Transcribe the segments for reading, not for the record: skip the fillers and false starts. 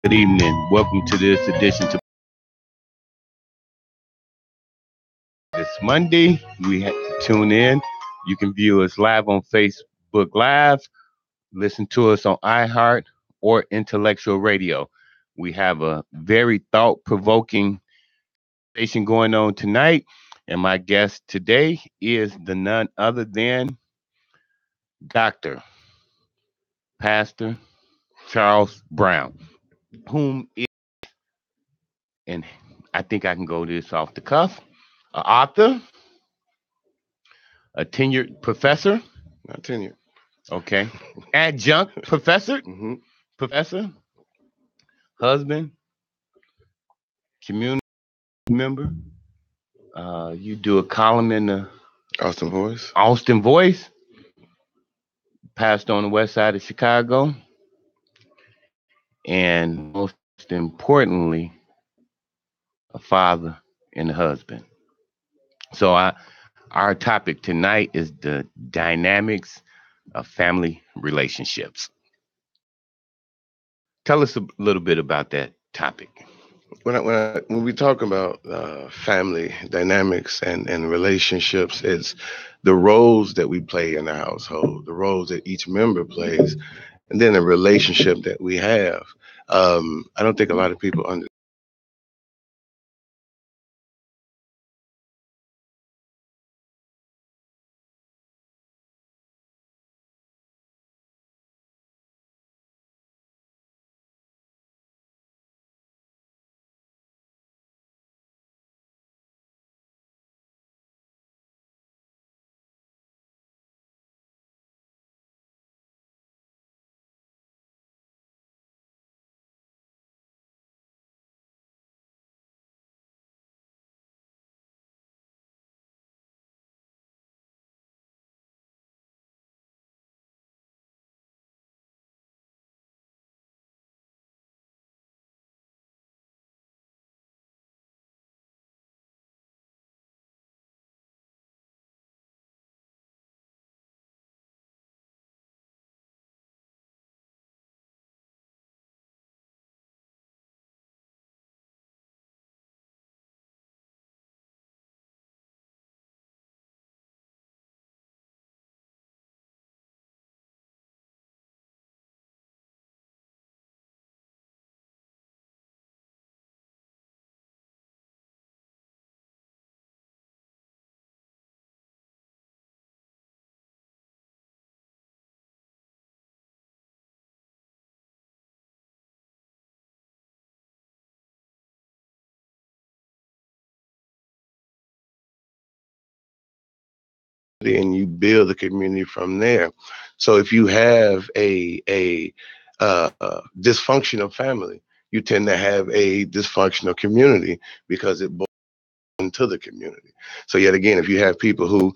Good evening. Welcome to this edition to this Monday. We have to tune in. You can view us live on Facebook Live, listen to us on iHeart or Intellectual Radio. We have a very thought-provoking station going on tonight, and my guest today is the none other than Dr. Pastor Charles Brown, whom is, and I think I can go this off the cuff, an author, a tenured professor. Not tenured. Okay. Adjunct professor. Mm-hmm. Professor. Husband. Community member. You do a column in the Austin Voice. Austin Voice. Passed on the west side of Chicago. And most importantly, a father and a husband. So our topic tonight is the dynamics of family relationships. Tell us a little bit about that topic. When we talk about family dynamics and relationships, it's the roles that we play in the household, the roles that each member plays, and then the relationship that we have. I don't think a lot of people understand. And you build the community from there. So if you have a dysfunctional family, you tend to have a dysfunctional community because it boils into the community. So yet again, if you have people who,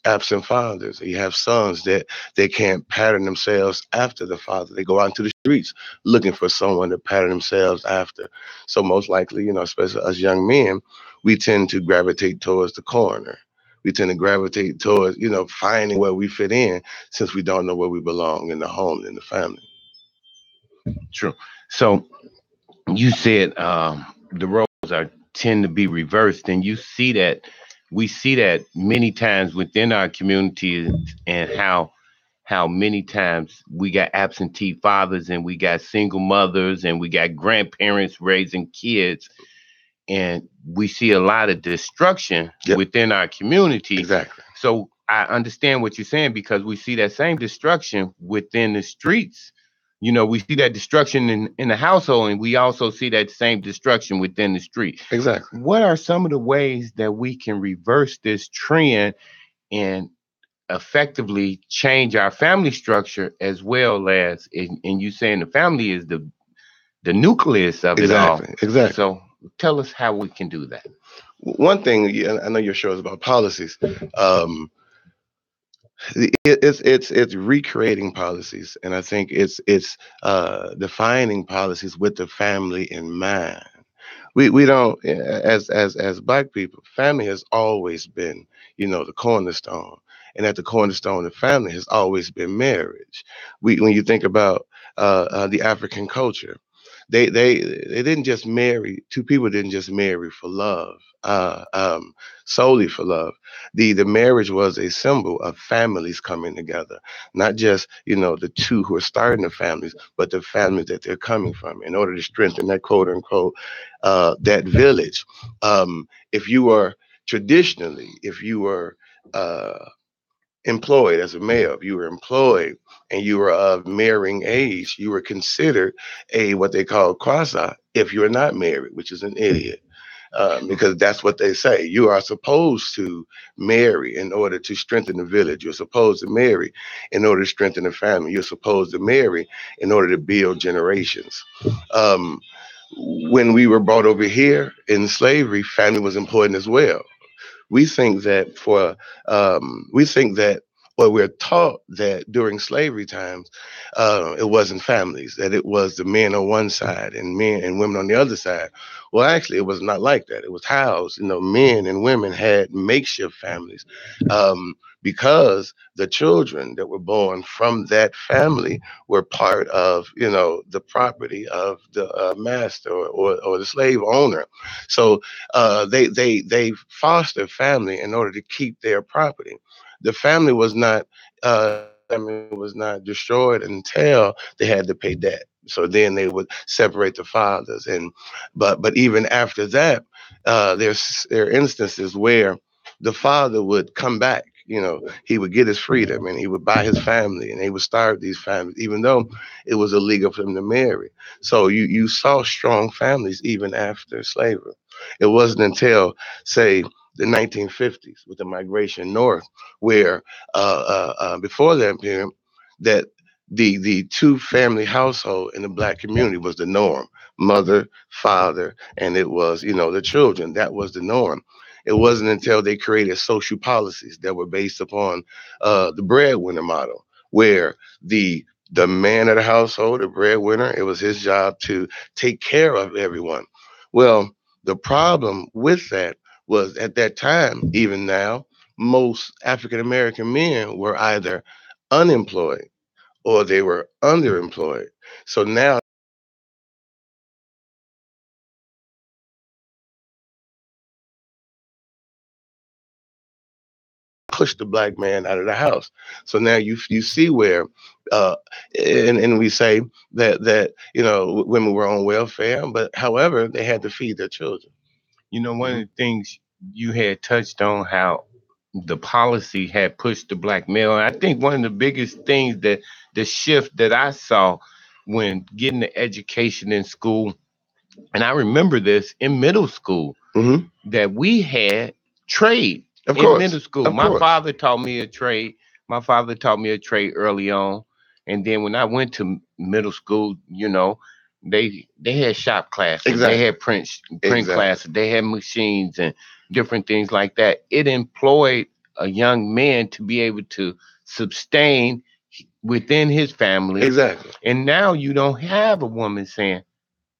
absent fathers, you have sons that they can't pattern themselves after the father. They go out into the streets looking for someone to pattern themselves after. So most likely, especially us young men, we tend to gravitate towards the corner. We tend to gravitate towards, finding where we fit in since we don't know where we belong in the home, in the family. True. So you said the roles are tend to be reversed, and we see that many times within our community, and how many times we got absentee fathers and we got single mothers and we got grandparents raising kids, and we see a lot of destruction within our community. Exactly. So I understand what you're saying, because we see that same destruction within the streets. We see that destruction in the household, and we also see that same destruction within the street. Exactly. What are some of the ways that we can reverse this trend and effectively change our family structure, as well as, and you saying the family is the nucleus of it all. Exactly. So tell us how we can do that. One thing, I know your show is about policies. It's recreating policies, and I think it's defining policies with the family in mind. We don't, as black people, family has always been, the cornerstone, and at the cornerstone of family has always been marriage. When you think about the African culture, they didn't just marry. Two people didn't just marry for love, solely for love. The marriage was a symbol of families coming together, not just the two who are starting the families, but the families that they're coming from, in order to strengthen that quote unquote that village. If you were traditionally, if you were uh, employed as a male, if you were employed and you were of marrying age, you were considered a what they call quasi if you're not married, which is an idiot. Because that's what they say. You are supposed to marry in order to strengthen the village. You're supposed to marry in order to strengthen the family. You're supposed to marry in order to build generations. Um, when we were brought over here in slavery, family was important as well. We think that we think that, or we're taught that during slavery times, it wasn't families, that it was the men on one side and men and women on the other side. Well, actually, it was not like that. It was housed. Men and women had makeshift families, because the children that were born from that family were part of, the property of the master, or the slave owner. So they foster family in order to keep their property. The family was not destroyed until they had to pay debt. So then they would separate the fathers, and but even after that, there are instances where the father would come back. He would get his freedom and he would buy his family, and they would starve these families, even though it was illegal for them to marry. So you saw strong families even after slavery. It wasn't until, say, the 1950s with the migration north, where before that period, that the two family household in the black community was the norm. Mother, father, and it was, the children. That was the norm. It wasn't until they created social policies that were based upon the breadwinner model, where the man of the household, the breadwinner, it was his job to take care of everyone. Well, the problem with that was, at that time, even now, most African American men were either unemployed or they were underemployed. So now push the black man out of the house. So now you see where, uh, and we say that women were on welfare, but however they had to feed their children. One of Hmm. the things you had touched on, how the policy had pushed the black male. And I think one of the biggest things, that the shift that I saw when getting the education in school, and I remember this in middle school, Hmm. that we had trade Of in course, middle school. of My course, father taught me a trade. My father taught me a trade early on, and then when I went to middle school, they had shop classes, they exactly, had print exactly, classes, they had machines and different things like that. It employed a young man to be able to sustain within his family, exactly. and now you don't have a woman saying,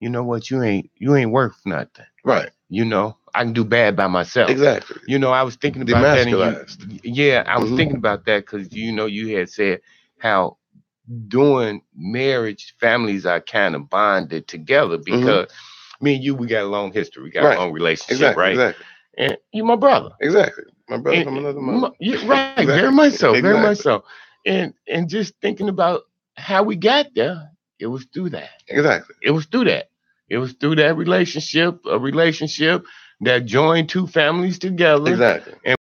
you know what, you ain't worth nothing. Right, I can do bad by myself. exactly. I was thinking about that, and Demasculized. yeah, I was Hmm. thinking about that because you had said how during marriage, families are kind of bonded together Hmm. because me and you, we got a long history, we got a Right. long relationship, Exactly. right? Exactly. And you my brother, Exactly. My brother and from another mother. yeah, right, very Exactly. much so, very much Exactly. so, and just thinking about how we got there, it was through that. Exactly. It was through that. It was through that relationship, a relationship that joined two families together. Exactly. And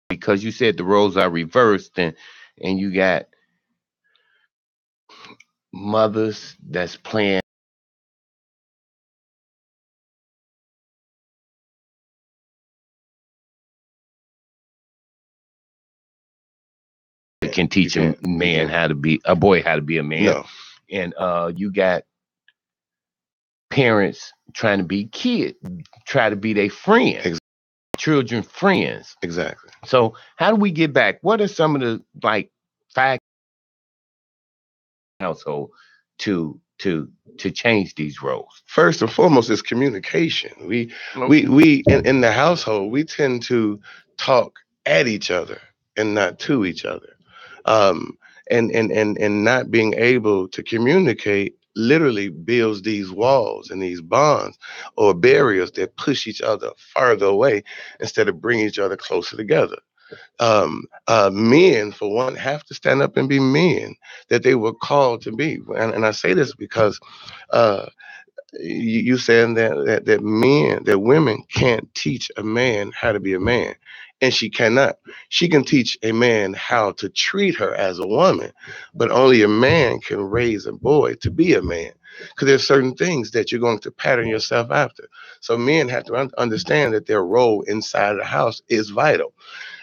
because you said the roles are reversed, and you got mothers that's playing can You teach a can't. You man can't. how to be a boy how to be a man. No. And you got parents trying to be kids, try to be their friend, Ex- children friends. exactly. So how do we get back? What are some of the like five household to to to change these roles? First and foremost is communication. We we Okay. we in the household we tend to talk at each other and not to each other. Um, and not being able to communicate literally builds these walls and these bonds or barriers that push each other farther away instead of bringing each other closer together. Men, for one, have to stand up and be men that they were called to be. And I say this because uh, you saying that men, that women can't teach a man how to be a man, and she cannot. She can teach a man how to treat her as a woman, but only a man can raise a boy to be a man. Because there's certain things that you're going to pattern yourself after. So men have to understand that their role inside of the house is vital.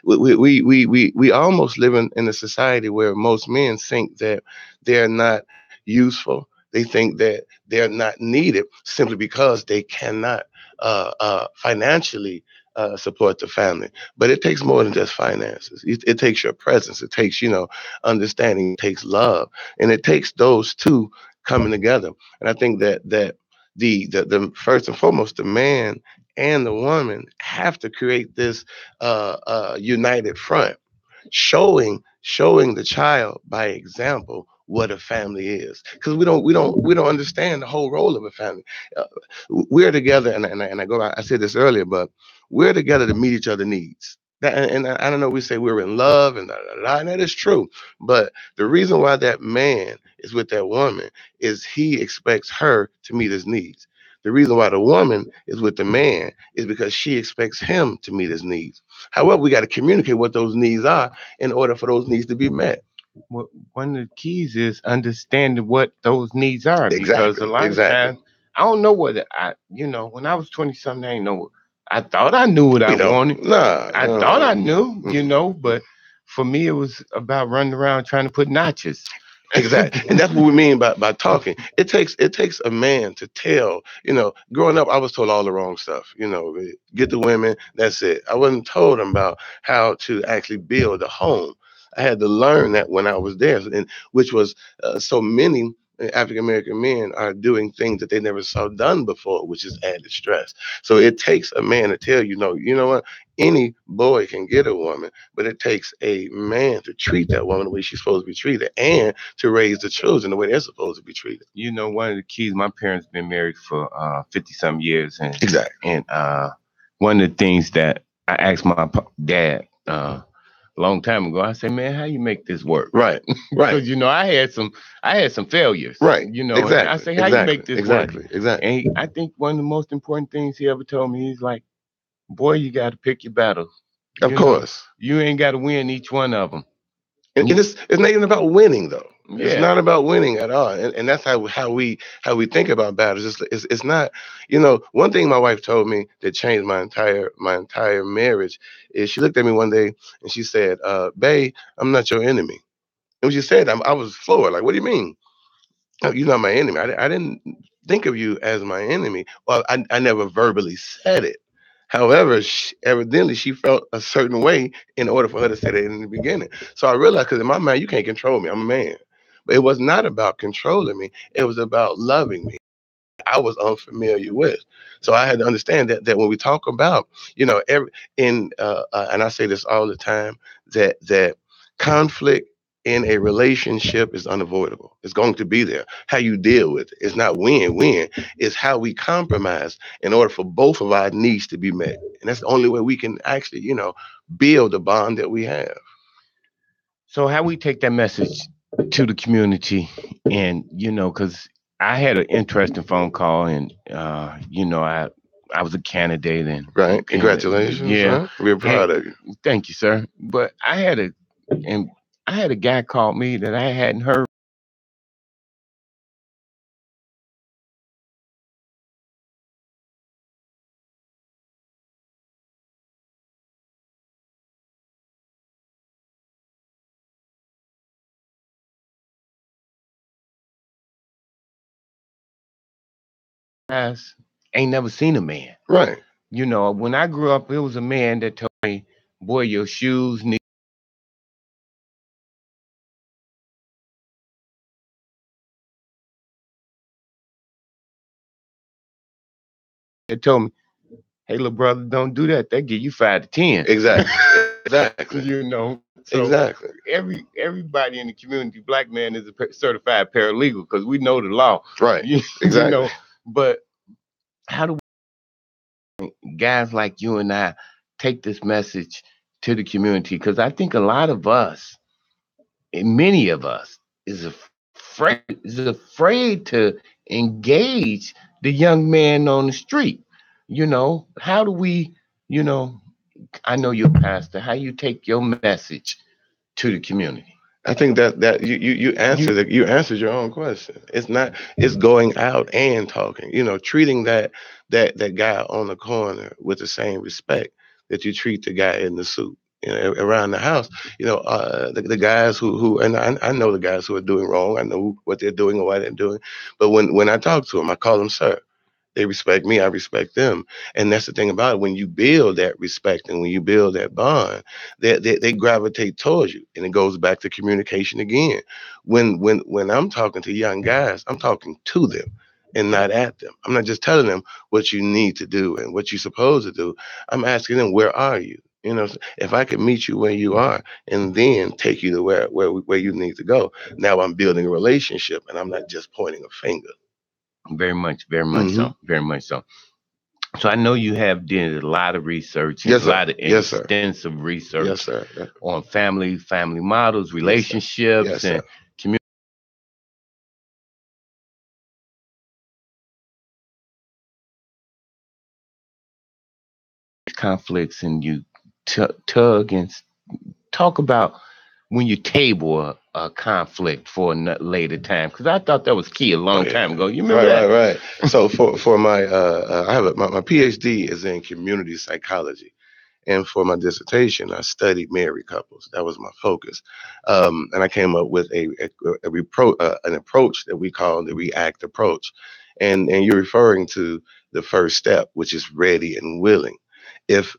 We almost live in a society where most men think that they're not useful. They think that they're not needed simply because they cannot financially support the family. But it takes more than just finances. It takes your presence. It takes, understanding. It takes love, and it takes those two coming together. And I think that the first and foremost, the man and the woman have to create this united front, showing the child by example what a family is, because we don't understand the whole role of a family. uh, we're together, and I said this earlier, but we're together to meet each other's needs. And I don't know, we say we're in love and da, da, da, and that is true, but the reason why that man is with that woman is he expects her to meet his needs. The reason why the woman is with the man is because she expects him to meet his needs. However, we got to communicate what those needs are in order for those needs to be met. Well, one of the keys is understanding what those needs are, because a Exactly. lot of Exactly. times I don't know what when I was 20 something, I ain't know. I thought I knew what I We don't. wanted. Nah. I thought I knew, but for me, it was about running around trying to put notches. Exactly, and that's what we mean by talking. It takes a man to tell. Growing up, I was told all the wrong stuff. Get the women. That's it. I wasn't told about how to actually build a home. I had to learn that when I was there, and which was so many African American men are doing things that they never saw done before, which is added stress. So it takes a man to tell you, no, you know what? Any boy can get a woman, but it takes a man to treat that woman the way she's supposed to be treated, and to raise the children the way they're supposed to be treated. One of the keys. My parents been married for 50 some years, and Exactly. and one of the things that I asked my dad a long time ago, I said, "Man, how you make this work?" Right. Right. Because I had some failures, Right. and I Exactly. say, "How you make Exactly. this work?" Exactly. Exactly. And I think one of the most important things he ever told me, he's like, "Boy, you got to pick your battles. Of You know, course. you ain't got to win each one of them." And it's not even about winning though. It's Yeah, not about winning at all, and that's how we think about battles. It's not. One thing my wife told me that changed my entire marriage is she looked at me one day and she said, "Babe, I'm not your enemy." And when she said, I was floored. Like, what do you mean? No, you're not my enemy. I didn't think of you as my enemy. Well, I never verbally said it. However, evidently she felt a certain way in order for her to say that in the beginning. So I realized, because in my mind, you can't control me. I'm a man. But it was not about controlling me. It was about loving me. I was unfamiliar with. So I had to understand that when we talk about, and I say this all the time, that conflict in a relationship is unavoidable. It's going to be there. How you deal with it. It's not win-win. It's how we compromise in order for both of our needs to be met. And that's the only way we can actually, build the bond that we have. so how we take that message to the community, and because I had an interesting phone call, and I was a candidate, Right? and Congratulations, yeah, huh? We're and proud of you. thank you, sir. But I had a guy call me that I hadn't heard guys ain't never seen a man. Right. When I grew up, it was a man that told me, "Boy, your shoes need." That told me, "Hey, little brother, don't do that. That give you 5 to 10." Exactly. Exactly. So Exactly. everybody in the community, black man is a certified paralegal because we know the law. Right. Exactly. But how do guys like you and I take this message to the community? Because I think a lot of us, and many of us, is afraid to engage the young man on the street. How do we, you know, I know you're a pastor, how you take your message to the community? I think that you answered your own question. It's going out and talking. Treating that guy on the corner with the same respect that you treat the guy in the suit. Around the house. The guys who and I know the guys who are doing wrong. I know what they're doing and why they're doing. But when I talk to them, I call them sir. They respect me, I respect them. And that's the thing about it. When you build that respect and when you build that bond, they gravitate towards you. And it goes back to communication again. When I'm talking to young guys, I'm talking to them and not at them. I'm not just telling them what you need to do and what you're supposed to do. I'm asking them, where are you? If I could meet you where you are and then take you to where you need to go, now I'm building a relationship and I'm not just pointing a finger. Very much Hmm. so, very much so. So I know you have did a lot of research and Yes, a sir. lot of Yes, sir. extensive Yes, research sir. on family models, Yes, sir. relationships, Yes, and sir. community conflicts, and you tug and talk about when you table a conflict for a later time. Because I thought that was key a Oh long yeah. time ago. You remember Right, right, that? right. So for my I have my PhD is in community psychology. And for my dissertation, I studied married couples. That was my focus. And I came up with an approach that we call the REACT approach. And you're referring to the first step, which is ready and willing. If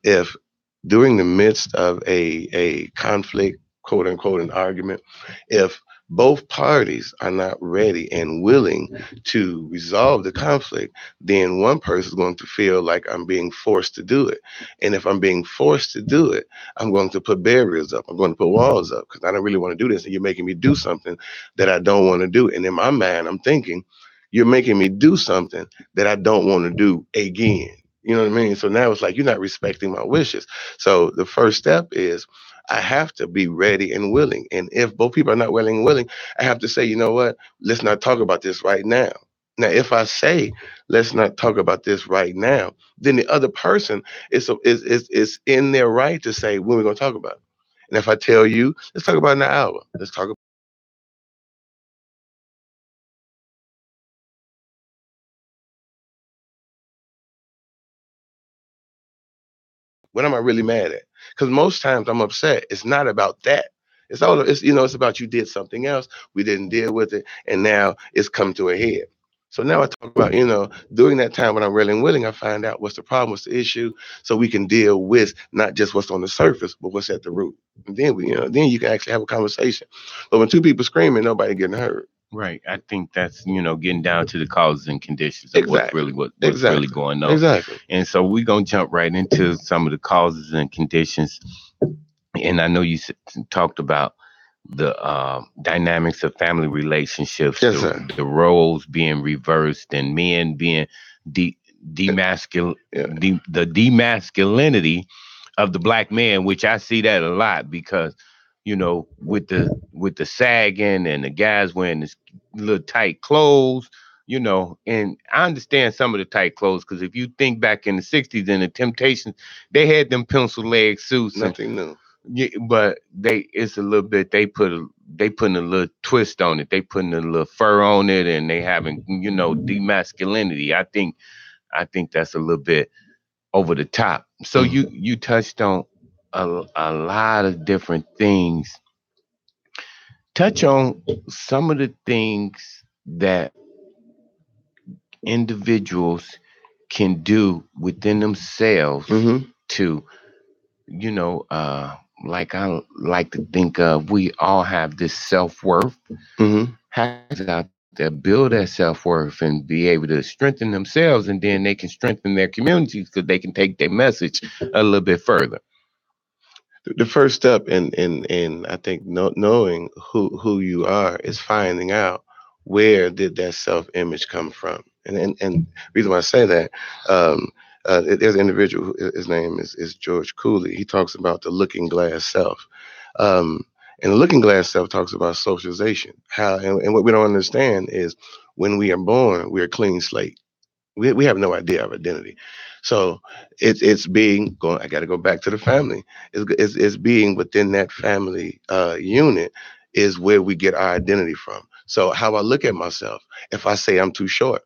during the midst of a conflict, quote unquote, an argument, if both parties are not ready and willing to resolve the conflict, then one person is going to feel like I'm being forced to do it. And if I'm being forced to do it, I'm going to put barriers up. I'm going to put walls up because I don't really want to do this. And you're making me do something that I don't want to do. And in my mind, I'm thinking, you're making me do something that I don't want to do again. You know what I mean? So now it's like you're not respecting my wishes. So the first step is I have to be ready and willing. And if both people are not willing and willing, I have to say, you know what? Let's not talk about this right now. Now, if I say, let's not talk about this right now, then the other person is in their right to say, when we're going to talk about it. And if I tell you, let's talk about it in an hour. Let's talk about what am I really mad at? Because most times I'm upset. It's not about that. It's about you did something else. We didn't deal with it, and now it's come to a head. So now I talk about, during that time when I'm really willing, I find out what's the problem, what's the issue, so we can deal with not just what's on the surface, but what's at the root. And then you can actually have a conversation. But when two people screaming, nobody getting hurt. Right. I think that's getting down to the causes and conditions of Exactly. what's really Exactly. going on. Exactly. And so we're gonna jump right into some of the causes and conditions. And I know you talked about the dynamics of family relationships, Yes, the sir. the roles being reversed, and men being de demascul Yeah. the demasculinity of the black man, which I see that a lot because with the sagging and the guys wearing this little tight clothes. And I understand some of the tight clothes because if you think back in the '60s and the Temptations, they had them pencil leg suits and Nothing new. yeah, but it's a little bit they putting a little twist on it. They putting a little fur on it and they having demasculinity. I think that's a little bit over the top. So Mm. you touched on a lot of different things. Touch on some of the things that individuals can do within themselves Mm-hmm. to, you know, like I like to think of, we all have this self worth. Mm-hmm. Have guys out there build that self worth and be able to strengthen themselves, and then they can strengthen their communities because they can take their message a little bit further. The first step in I think knowing who you are is finding out where did that self image come from. And reason why I say that, um, there's an individual his name is George Cooley. He talks about the looking glass self. Um, and the looking glass self talks about socialization. How and what we don't understand is when we are born, we're a clean slate. We have no idea of identity. So it's being going. I got to go back to the family. It's being within that family unit is where we get our identity from. So how I look at myself, if I say I'm too short,